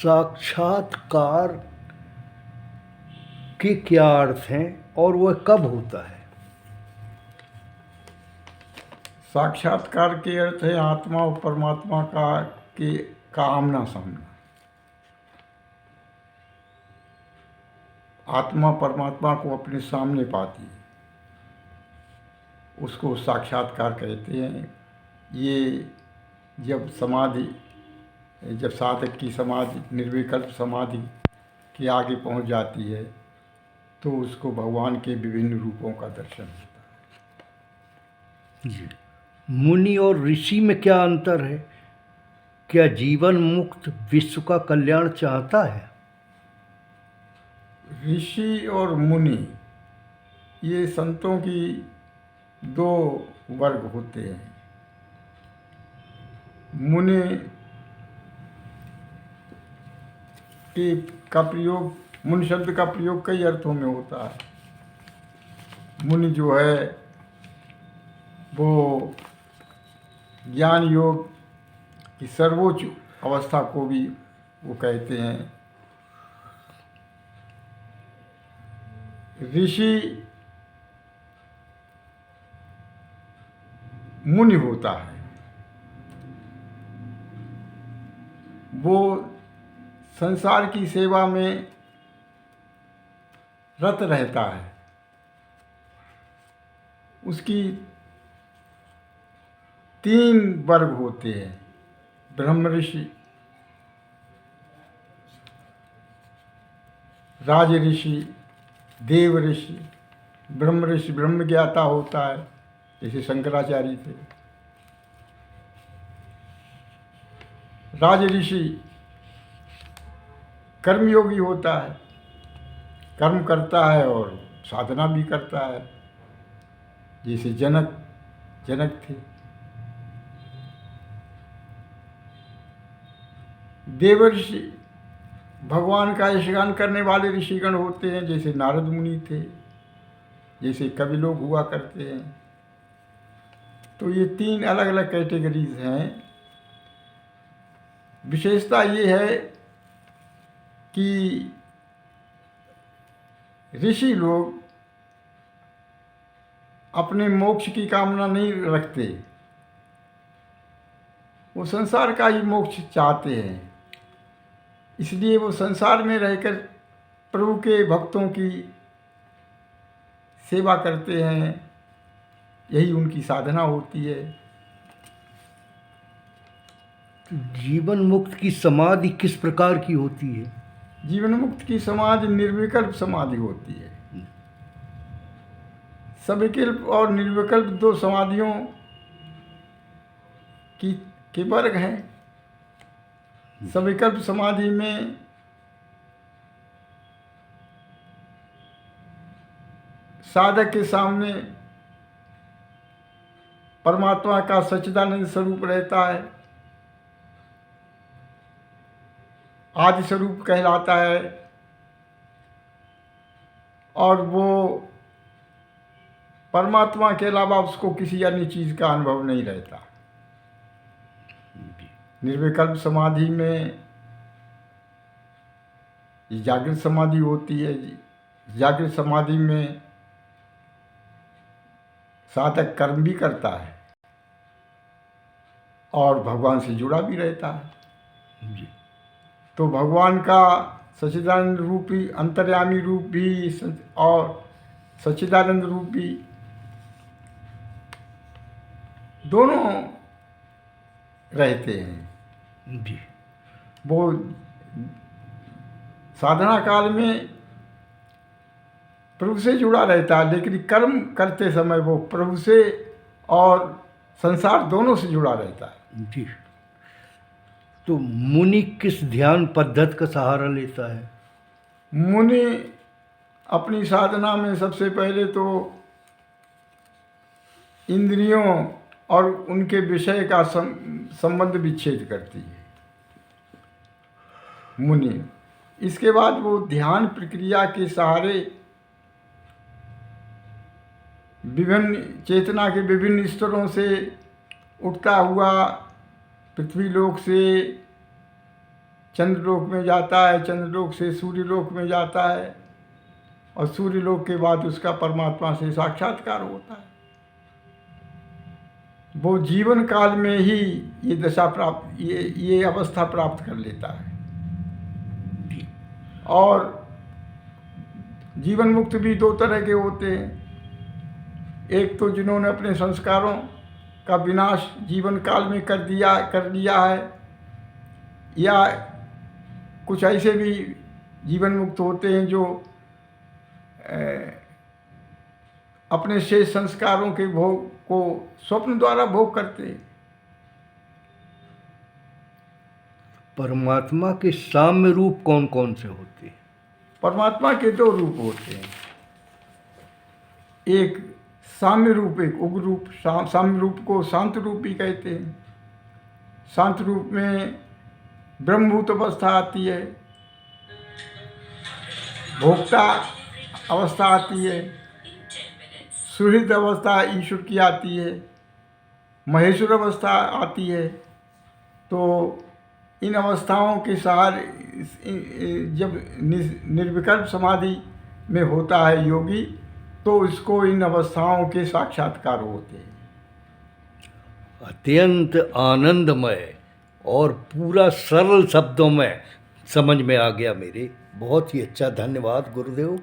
साक्षात्कार के क्या अर्थ हैं और वह कब होता है? साक्षात्कार के अर्थ है आत्मा और परमात्मा का आमना सामना। आत्मा परमात्मा को अपने सामने पाती है, उसको साक्षात्कार कहते हैं। ये जब साधक की समाधि निर्विकल्प समाधि के आगे पहुंच जाती है तो उसको भगवान के विभिन्न रूपों का दर्शन होता है। जी। मुनि और ऋषि में क्या अंतर है? क्या जीवन मुक्त विश्व का कल्याण चाहता है? ऋषि और मुनि ये संतों की दो वर्ग होते हैं। मुनि का प्रयोग, मुनि शब्द का प्रयोग कई अर्थों में होता है। मुनि जो है वो ज्ञान योग की सर्वोच्च अवस्था को भी वो कहते हैं। ऋषि मुनि होता है, वो संसार की सेवा में रत रहता है। उसकी तीन वर्ग होते हैं: ब्रह्म ऋषि, राज ऋषि, देव ऋषि। ब्रह्म ऋषि ब्रह्म ज्ञाता होता है, जैसे शंकराचार्य थे। राज ऋषि कर्मयोगी होता है, कर्म करता है और साधना भी करता है, जैसे जनक थे। देव ऋषि भगवान का यशगान करने वाले ऋषिगण होते हैं, जैसे नारद मुनि थे, जैसे कवि लोग हुआ करते हैं। तो ये तीन अलग अलग कैटेगरीज हैं। विशेषता ये है कि ऋषि लोग अपने मोक्ष की कामना नहीं रखते, वो संसार का ही मोक्ष चाहते हैं। इसलिए वो संसार में रहकर प्रभु के भक्तों की सेवा करते हैं, यही उनकी साधना होती है। जीवन मुक्त की समाधि किस प्रकार की होती है? जीवन मुक्त की समाधि निर्विकल्प समाधि होती है। सविकल्प और निर्विकल्प दो समाधियों के वर्ग हैं। सविकल्प समाधि में साधक के सामने परमात्मा का सच्चिदानंद स्वरूप रहता है, आदि स्वरूप कहलाता है, और वो परमात्मा के अलावा उसको किसी अन्य चीज़ का अनुभव नहीं रहता। निर्विकल्प समाधि में जागृत समाधि होती है। जागृत समाधि में साधक कर्म भी करता है और भगवान से जुड़ा भी रहता है। जी। तो भगवान का सच्चिदानंद रूपी अंतर्यामी रूप भी और सच्चिदानंद रूप भी दोनों रहते हैं। जी। वो साधना काल में प्रभु से जुड़ा रहता है, लेकिन कर्म करते समय वो प्रभु से और संसार दोनों से जुड़ा रहता है। जी। तो मुनि किस ध्यान पद्धति का सहारा लेता है? मुनि अपनी साधना में सबसे पहले तो इंद्रियों और उनके विषय का संबंध विच्छेद करती है मुनि। इसके बाद वो ध्यान प्रक्रिया के सहारे विभिन्न चेतना के विभिन्न स्तरों से उठता हुआ पृथ्वी लोक से चंद्रलोक में जाता है, चंद्रलोक से सूर्यलोक में जाता है, और सूर्यलोक के बाद उसका परमात्मा से साक्षात्कार होता है। वो जीवन काल में ही ये दशा प्राप्त, ये अवस्था प्राप्त कर लेता है। और जीवन मुक्त भी दो तरह के होते हैं। एक तो जिन्होंने अपने संस्कारों का विनाश जीवन काल में कर लिया है, या कुछ ऐसे भी जीवन मुक्त होते हैं जो अपने शेष संस्कारों के भोग को स्वप्न द्वारा भोग करते हैं। परमात्मा के साम्य रूप कौन कौन से होते हैं? परमात्मा के दो रूप होते हैं, एक साम्य रूप, एक उग्र रूप। साम्य रूप को शांत रूप भी कहते हैं। शांत रूप में ब्रह्मभूत अवस्था आती है, भोक्ता अवस्था आती है, सुहृद अवस्था ईश्वर की आती है, महेश्वर अवस्था आती है। तो इन अवस्थाओं के सहारे जब निर्विकल्प समाधि में होता है योगी, तो इसको इन अवस्थाओं के साक्षात्कार होते हैं। अत्यंत आनंदमय और पूरा सरल शब्दों में समझ में आ गया मेरे। बहुत ही अच्छा, धन्यवाद गुरुदेव।